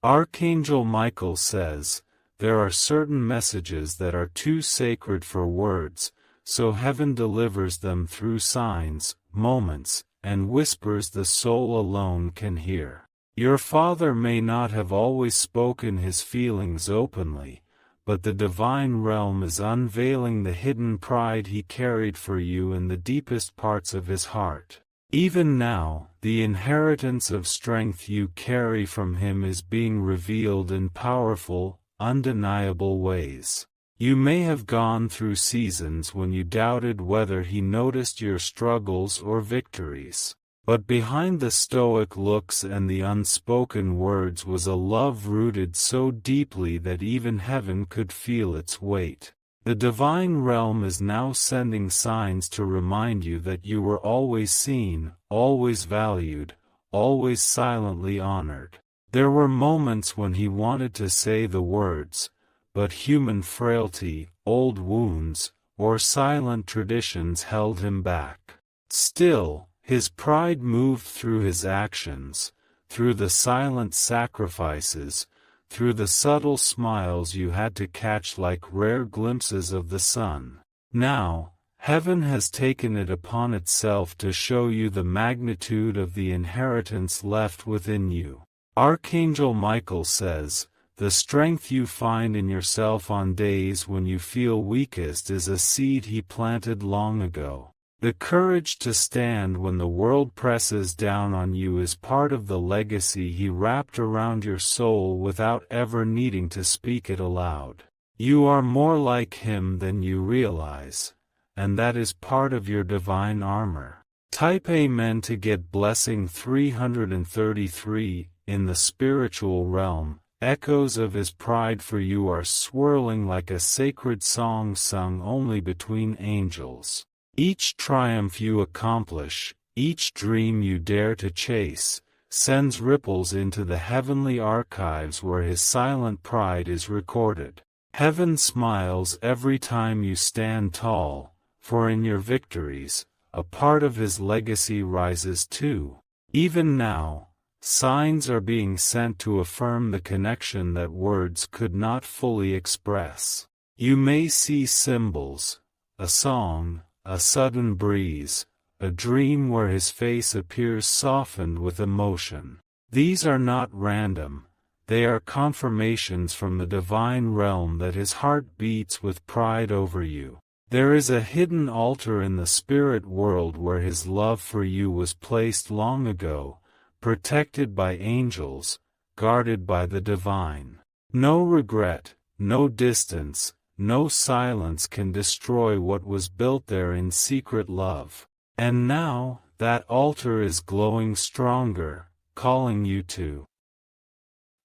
Archangel Michael says, "There are certain messages that are too sacred for words, so heaven delivers them through signs, moments, and whispers the soul alone can hear." Your father may not have always spoken his feelings openly, but the divine realm is unveiling the hidden pride he carried for you in the deepest parts of his heart. Even now, the inheritance of strength you carry from him is being revealed in powerful, undeniable ways. You may have gone through seasons when you doubted whether he noticed your struggles or victories. But behind the stoic looks and the unspoken words was a love rooted so deeply that even heaven could feel its weight. The divine realm is now sending signs to remind you that you were always seen, always valued, always silently honored. There were moments when he wanted to say the words, but human frailty, old wounds, or silent traditions held him back. Still, his pride moved through his actions, through the silent sacrifices, through the subtle smiles you had to catch like rare glimpses of the sun. Now, heaven has taken it upon itself to show you the magnitude of the inheritance left within you. Archangel Michael says, "The strength you find in yourself on days when you feel weakest is a seed he planted long ago. The courage to stand when the world presses down on you is part of the legacy he wrapped around your soul without ever needing to speak it aloud. You are more like him than you realize, and that is part of your divine armor." Type Amen to get blessing 333. In the spiritual realm, echoes of his pride for you are swirling like a sacred song sung only between angels. Each triumph you accomplish, each dream you dare to chase, sends ripples into the heavenly archives where his silent pride is recorded. Heaven smiles every time you stand tall, for in your victories, a part of his legacy rises too. Even now, signs are being sent to affirm the connection that words could not fully express. You may see symbols, a song, a sudden breeze, a dream where his face appears softened with emotion. These are not random, they are confirmations from the divine realm that his heart beats with pride over you. There is a hidden altar in the spirit world where his love for you was placed long ago, protected by angels, guarded by the divine. No regret, no distance, no silence can destroy what was built there in secret love. And now, that altar is glowing stronger, calling you to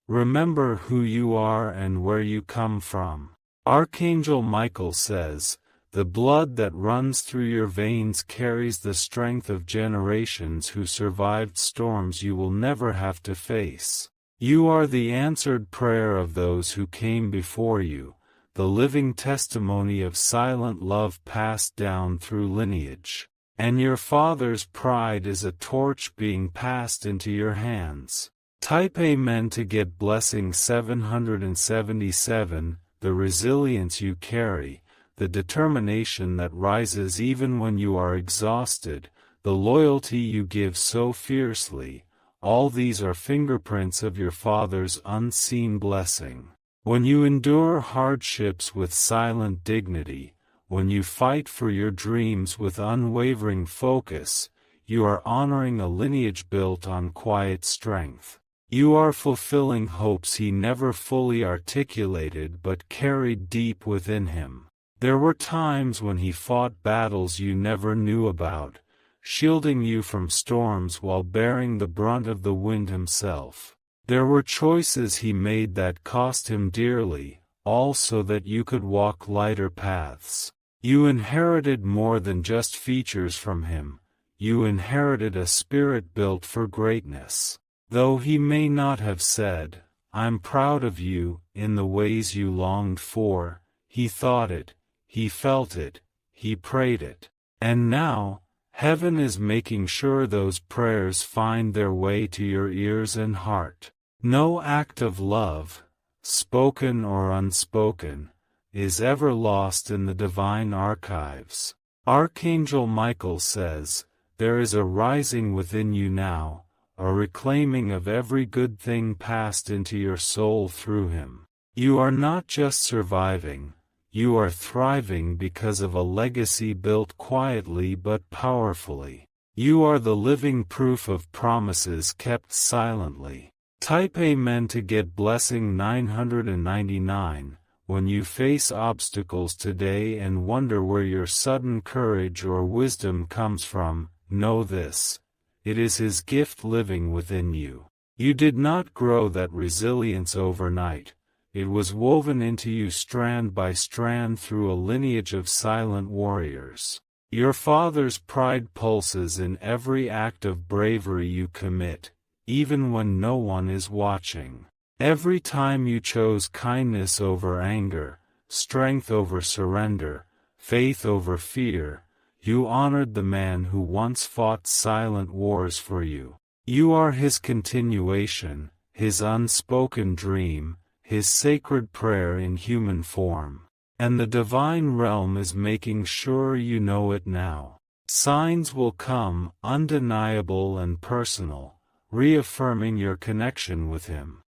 remember who you are and where you come from. Archangel Michael says, "The blood that runs through your veins carries the strength of generations who survived storms you will never have to face. You are the answered prayer of those who came before you, the living testimony of silent love passed down through lineage. And your father's pride is a torch being passed into your hands." Type Amen to get blessing 777, the resilience you carry, the determination that rises even when you are exhausted, the loyalty you give so fiercely, all these are fingerprints of your father's unseen blessing. When you endure hardships with silent dignity, when you fight for your dreams with unwavering focus, you are honoring a lineage built on quiet strength. You are fulfilling hopes he never fully articulated but carried deep within him. There were times when he fought battles you never knew about, shielding you from storms while bearing the brunt of the wind himself. There were choices he made that cost him dearly, all so that you could walk lighter paths. You inherited more than just features from him, you inherited a spirit built for greatness. Though he may not have said, "I'm proud of you," in the ways you longed for, he thought it, he felt it, he prayed it. And now, heaven is making sure those prayers find their way to your ears and heart. No act of love, spoken or unspoken, is ever lost in the divine archives. Archangel Michael says, there is a rising within you now, a reclaiming of every good thing passed into your soul through him. You are not just surviving, you are thriving because of a legacy built quietly but powerfully. You are the living proof of promises kept silently. Type Amen to get blessing 999. When you face obstacles today and wonder where your sudden courage or wisdom comes from, know this: it is His gift living within you. You did not grow that resilience overnight. It was woven into you strand by strand through a lineage of silent warriors. Your Father's pride pulses in every act of bravery you commit, even when no one is watching. Every time you chose kindness over anger, strength over surrender, faith over fear, you honored the man who once fought silent wars for you. You are His continuation, His unspoken dream, His sacred prayer in human form. And the divine realm is making sure you know it now. Signs will come, undeniable and personal, reaffirming your connection with Him.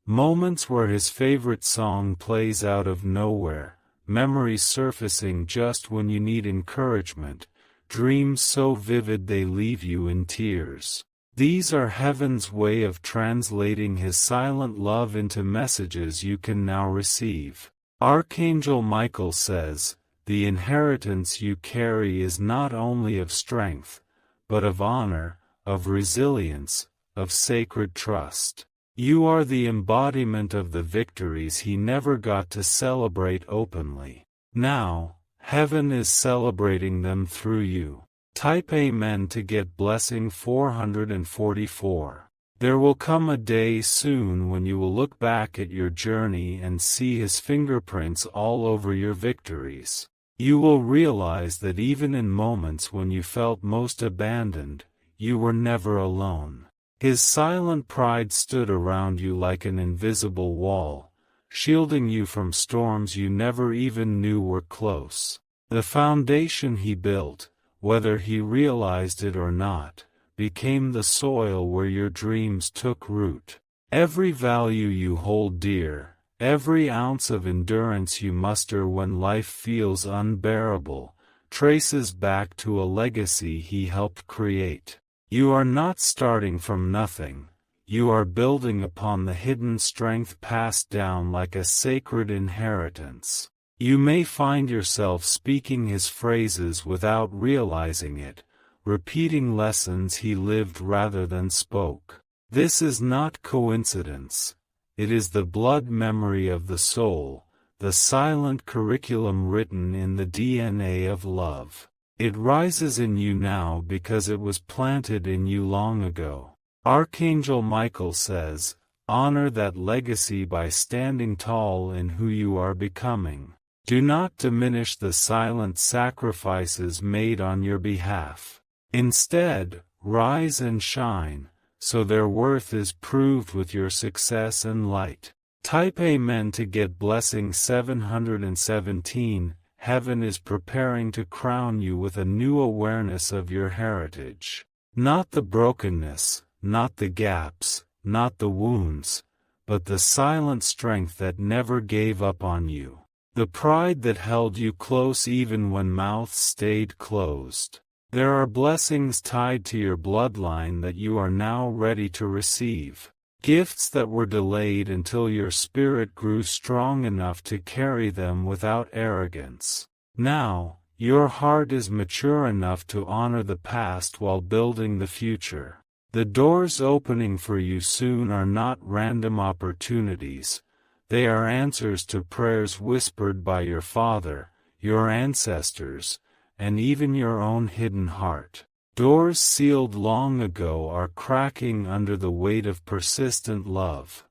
Moments where His favorite song plays out of nowhere, memories surfacing just when you need encouragement, dreams so vivid they leave you in tears. These are heaven's way of translating His silent love into messages you can now receive. Archangel Michael says, the inheritance you carry is not only of strength, but of honor, of resilience, of sacred trust. You are the embodiment of the victories He never got to celebrate openly. Now, heaven is celebrating them through you. Type Amen to get blessing 444. There will come a day soon when you will look back at your journey and see His fingerprints all over your victories. You will realize that even in moments when you felt most abandoned, you were never alone. His silent pride stood around you like an invisible wall, shielding you from storms you never even knew were close. The foundation He built, whether He realized it or not, became the soil where your dreams took root. Every value you hold dear, every ounce of endurance you muster when life feels unbearable, traces back to a legacy He helped create. You are not starting from nothing, you are building upon the hidden strength passed down like a sacred inheritance. You may find yourself speaking His phrases without realizing it, repeating lessons He lived rather than spoke. This is not coincidence. It is the blood memory of the soul, the silent curriculum written in the DNA of love. It rises in you now because it was planted in you long ago. Archangel Michael says, honor that legacy by standing tall in who you are becoming. Do not diminish the silent sacrifices made on your behalf. Instead, rise and shine, so their worth is proved with your success and light. Type Amen to get blessing 717. Heaven is preparing to crown you with a new awareness of your heritage. Not the brokenness, not the gaps, not the wounds, but the silent strength that never gave up on you. The pride that held you close even when mouths stayed closed. There are blessings tied to your bloodline that you are now ready to receive. Gifts that were delayed until your spirit grew strong enough to carry them without arrogance. Now, your heart is mature enough to honor the past while building the future. The doors opening for you soon are not random opportunities. They are answers to prayers whispered by your Father, your ancestors, and even your own hidden heart. Doors sealed long ago are cracking under the weight of persistent love,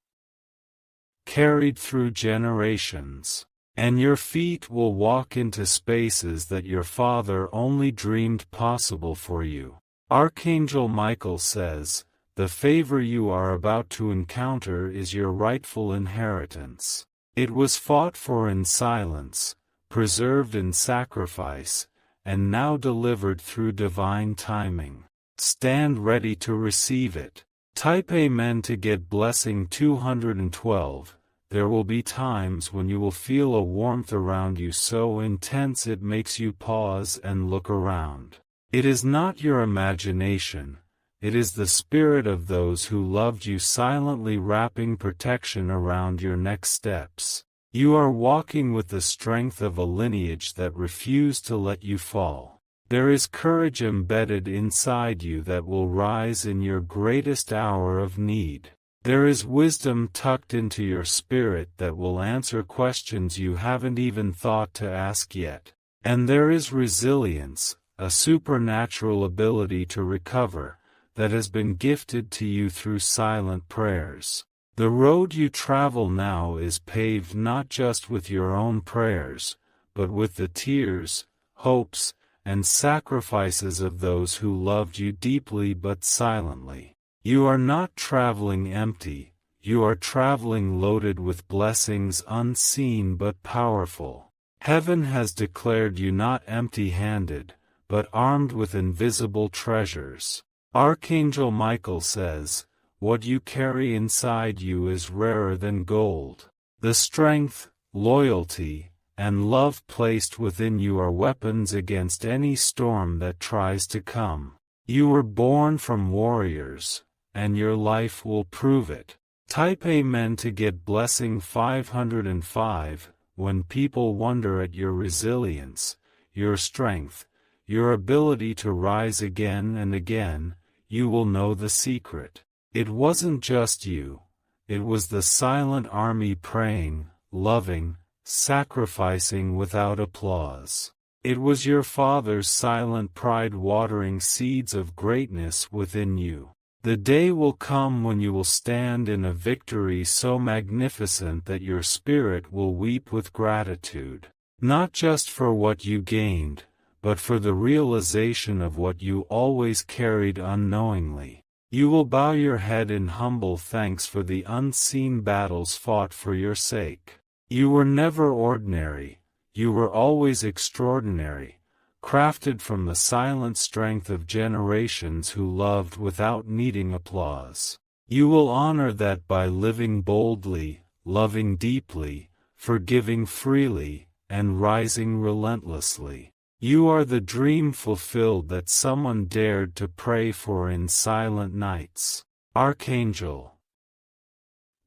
carried through generations. And your feet will walk into spaces that your Father only dreamed possible for you. Archangel Michael says, the favor you are about to encounter is your rightful inheritance. It was fought for in silence, preserved in sacrifice, and now delivered through divine timing. Stand ready to receive it. Type Amen to get blessing 212. There will be times when you will feel a warmth around you so intense it makes you pause and look around. It is not your imagination, it is the spirit of those who loved you silently wrapping protection around your next steps. You are walking with the strength of a lineage that refused to let you fall. There is courage embedded inside you that will rise in your greatest hour of need. There is wisdom tucked into your spirit that will answer questions you haven't even thought to ask yet. And there is resilience, a supernatural ability to recover, that has been gifted to you through silent prayers. The road you travel now is paved not just with your own prayers, but with the tears, hopes, and sacrifices of those who loved you deeply but silently. You are not traveling empty, you are traveling loaded with blessings unseen but powerful. Heaven has declared you not empty-handed, but armed with invisible treasures. Archangel Michael says, "What you carry inside you is rarer than gold." The strength, loyalty, and love placed within you are weapons against any storm that tries to come. You were born from warriors, and your life will prove it. Type Amen to get blessing 505. When people wonder at your resilience, your strength, your ability to rise again and again, you will know the secret. It wasn't just you. It was the silent army praying, loving, sacrificing without applause. It was your father's silent pride watering seeds of greatness within you. The day will come when you will stand in a victory so magnificent that your spirit will weep with gratitude, not just for what you gained, but for the realization of what you always carried unknowingly. You will bow your head in humble thanks for the unseen battles fought for your sake. You were never ordinary, you were always extraordinary, crafted from the silent strength of generations who loved without needing applause. You will honor that by living boldly, loving deeply, forgiving freely, and rising relentlessly. You are the dream fulfilled that someone dared to pray for in silent nights. Archangel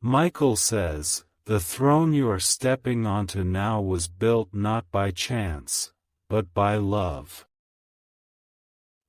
Michael says, "The throne you are stepping onto now was built not by chance, but by love."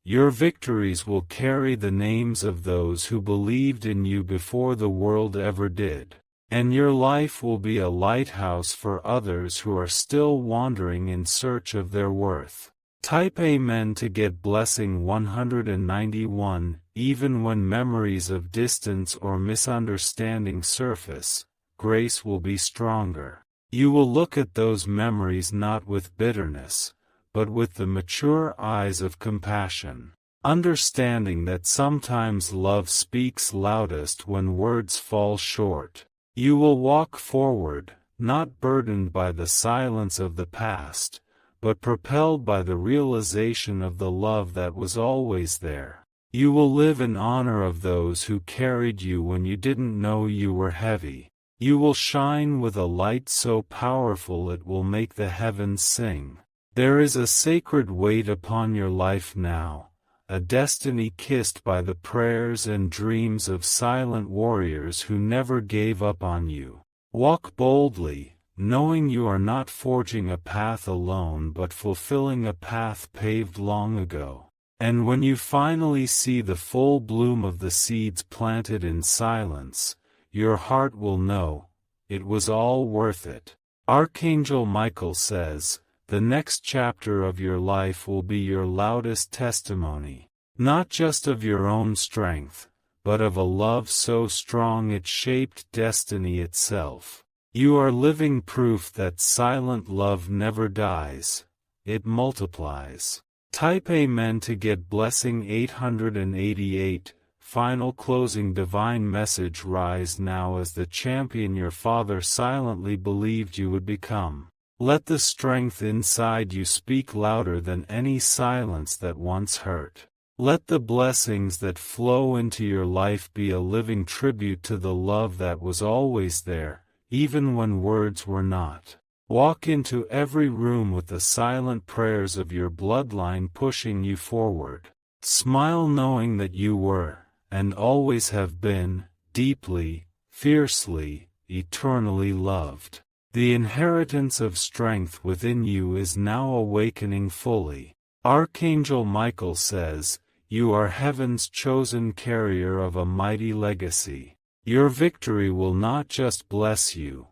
Your victories will carry the names of those who believed in you before the world ever did, and your life will be a lighthouse for others who are still wandering in search of their worth. Type Amen to get blessing 191. Even when memories of distance or misunderstanding surface, grace will be stronger. You will look at those memories not with bitterness, but with the mature eyes of compassion, understanding that sometimes love speaks loudest when words fall short. You will walk forward, not burdened by the silence of the past, but propelled by the realization of the love that was always there. You will live in honor of those who carried you when you didn't know you were heavy. You will shine with a light so powerful it will make the heavens sing. There is a sacred weight upon your life now, a destiny kissed by the prayers and dreams of silent warriors who never gave up on you. Walk boldly, knowing you are not forging a path alone but fulfilling a path paved long ago. And when you finally see the full bloom of the seeds planted in silence, your heart will know, it was all worth it. Archangel Michael says, the next chapter of your life will be your loudest testimony, not just of your own strength, but of a love so strong it shaped destiny itself. You are living proof that silent love never dies, it multiplies. Type Amen to get blessing 888. final closing divine message. Rise now as the champion your Father silently believed you would become. Let the strength inside you speak louder than any silence that once hurt. Let the blessings that flow into your life be a living tribute to the love that was always there, even when words were not. Walk into every room with the silent prayers of your bloodline pushing you forward. Smile knowing that you were, and always have been, deeply, fiercely, eternally loved. The inheritance of strength within you is now awakening fully. Archangel Michael says, "You are heaven's chosen carrier of a mighty legacy. Your victory will not just bless you,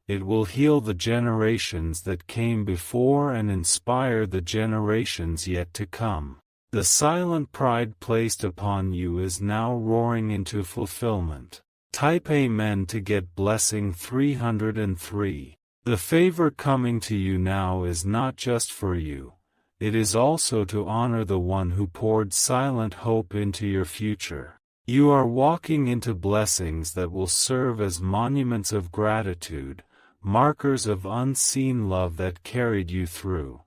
it will heal the generations that came before and inspire the generations yet to come." The silent pride placed upon you is now roaring into fulfillment. Type Amen to get blessing 303. The favor coming to you now is not just for you. It is also to honor the one who poured silent hope into your future. You are walking into blessings that will serve as monuments of gratitude, markers of unseen love that carried you through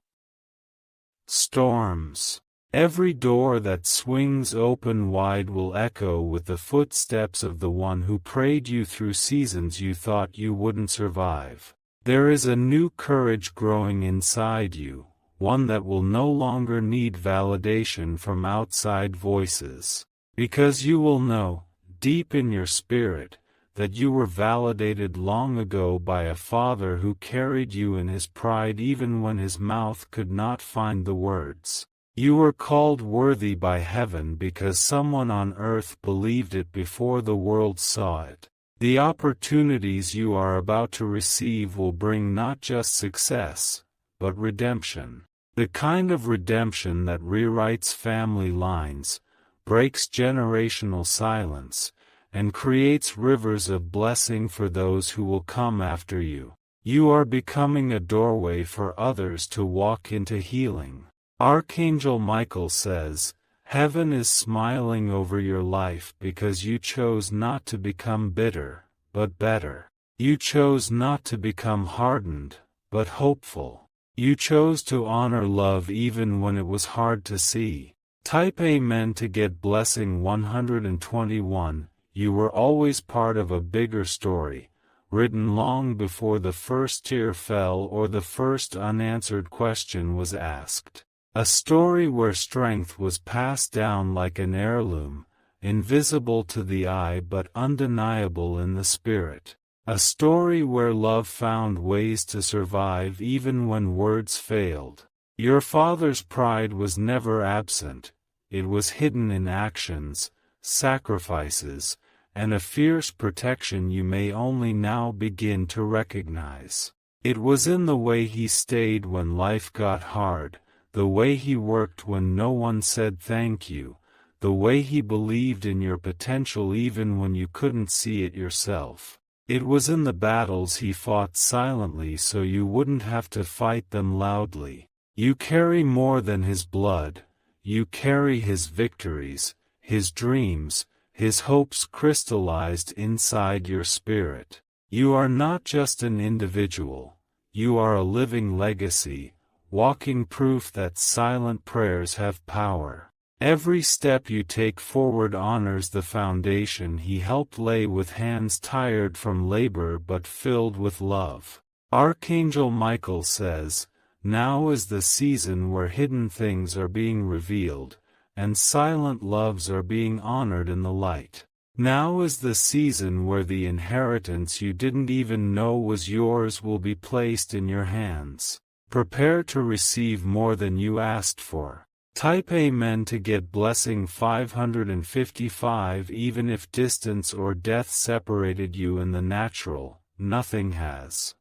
storms. Every door that swings open wide will echo with the footsteps of the one who prayed you through seasons you thought you wouldn't survive. There is a new courage growing inside you, one that will no longer need validation from outside voices. Because you will know, deep in your spirit, that you were validated long ago by a Father who carried you in his pride even when his mouth could not find the words. You were called worthy by heaven because someone on earth believed it before the world saw it. The opportunities you are about to receive will bring not just success, but redemption. The kind of redemption that rewrites family lines, breaks generational silence, and creates rivers of blessing for those who will come after you. You are becoming a doorway for others to walk into healing. Archangel Michael says, "Heaven is smiling over your life because you chose not to become bitter, but better. You chose not to become hardened, but hopeful. You chose to honor love even when it was hard to see." Type Amen to get blessing 121. You were always part of a bigger story, written long before the first tear fell or the first unanswered question was asked. A story where strength was passed down like an heirloom, invisible to the eye but undeniable in the spirit. A story where love found ways to survive even when words failed. Your father's pride was never absent, it was hidden in actions, sacrifices, and a fierce protection you may only now begin to recognize. It was in the way he stayed when life got hard, the way he worked when no one said thank you, the way he believed in your potential even when you couldn't see it yourself. It was in the battles he fought silently so you wouldn't have to fight them loudly. You carry more than his blood, you carry his victories, his dreams, his hopes crystallized inside your spirit. You are not just an individual, you are a living legacy, walking proof that silent prayers have power. Every step you take forward honors the foundation he helped lay with hands tired from labor but filled with love. Archangel Michael says, "Now is the season where hidden things are being revealed, and silent loves are being honored in the light. Now is the season where the inheritance you didn't even know was yours will be placed in your hands. Prepare to receive more than you asked for." Type Amen to get blessing 555. Even if distance or death separated you in the natural, nothing has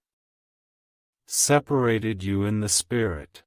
separated you in the spirit.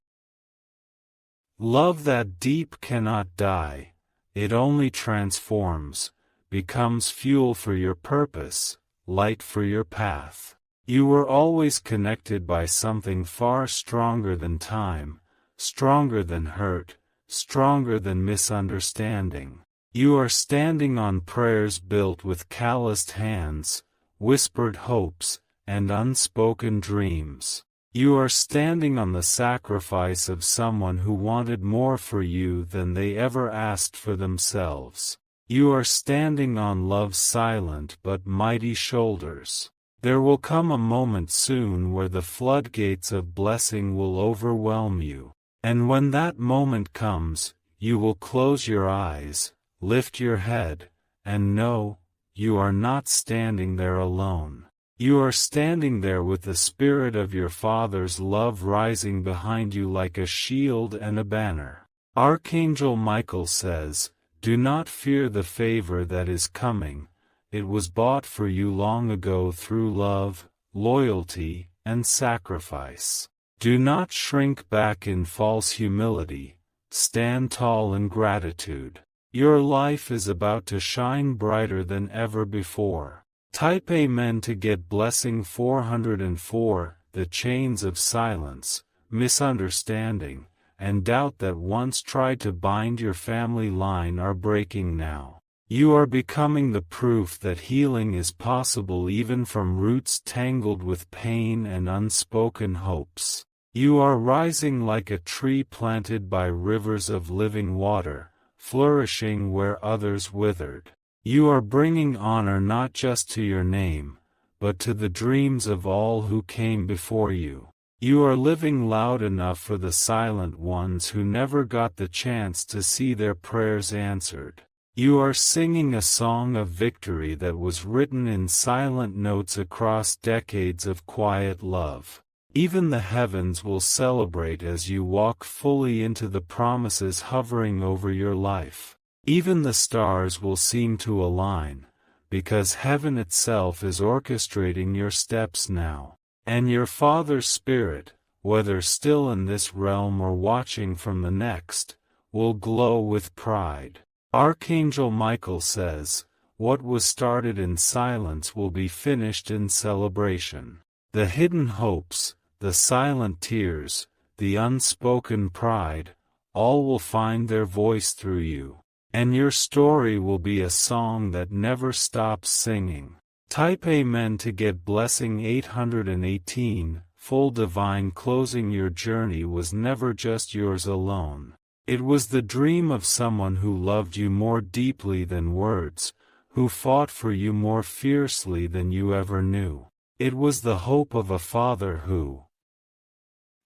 Love that deep cannot die, it only transforms, becomes fuel for your purpose, light for your path. You were always connected by something far stronger than time, stronger than hurt, stronger than misunderstanding. You are standing on prayers built with calloused hands, whispered hopes, and unspoken dreams. You are standing on the sacrifice of someone who wanted more for you than they ever asked for themselves. You are standing on love's silent but mighty shoulders. There will come a moment soon where the floodgates of blessing will overwhelm you. And when that moment comes, you will close your eyes, lift your head, and know, you are not standing there alone. You are standing there with the Spirit of your Father's love rising behind you like a shield and a banner. Archangel Michael says, "Do not fear the favor that is coming. It was bought for you long ago through love, loyalty, and sacrifice. Do not shrink back in false humility. Stand tall in gratitude. Your life is about to shine brighter than ever before." Type Amen to get blessing 404. The chains of silence, misunderstanding, and doubt that once tried to bind your family line are breaking now. You are becoming the proof that healing is possible even from roots tangled with pain and unspoken hopes. You are rising like a tree planted by rivers of living water, flourishing where others withered. You are bringing honor not just to your name, but to the dreams of all who came before you. You are living loud enough for the silent ones who never got the chance to see their prayers answered. You are singing a song of victory that was written in silent notes across decades of quiet love. Even the heavens will celebrate as you walk fully into the promises hovering over your life. Even the stars will seem to align, because heaven itself is orchestrating your steps now. And your Father's Spirit, whether still in this realm or watching from the next, will glow with pride. Archangel Michael says, "What was started in silence will be finished in celebration." The hidden hopes, the silent tears, the unspoken pride, all will find their voice through you. And your story will be a song that never stops singing. Type Amen to get blessing 818. Full divine closing. Your journey was never just yours alone. It was the dream of someone who loved you more deeply than words, who fought for you more fiercely than you ever knew. It was the hope of a father who,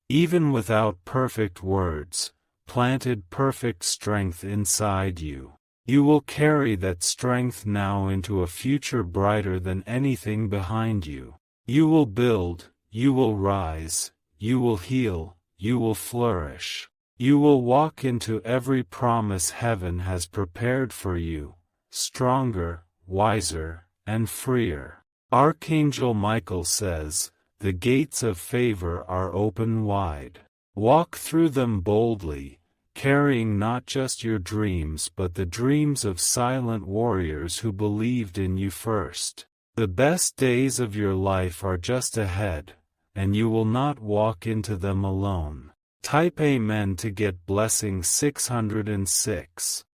even without perfect words, planted perfect strength inside you. You will carry that strength now into a future brighter than anything behind you. You will build, you will rise, you will heal, you will flourish. You will walk into every promise heaven has prepared for you, stronger, wiser, and freer. Archangel Michael says, "The gates of favor are open wide. Walk through them boldly, carrying not just your dreams but the dreams of silent warriors who believed in you first. The best days of your life are just ahead, and you will not walk into them alone." Type Amen to get blessing 606.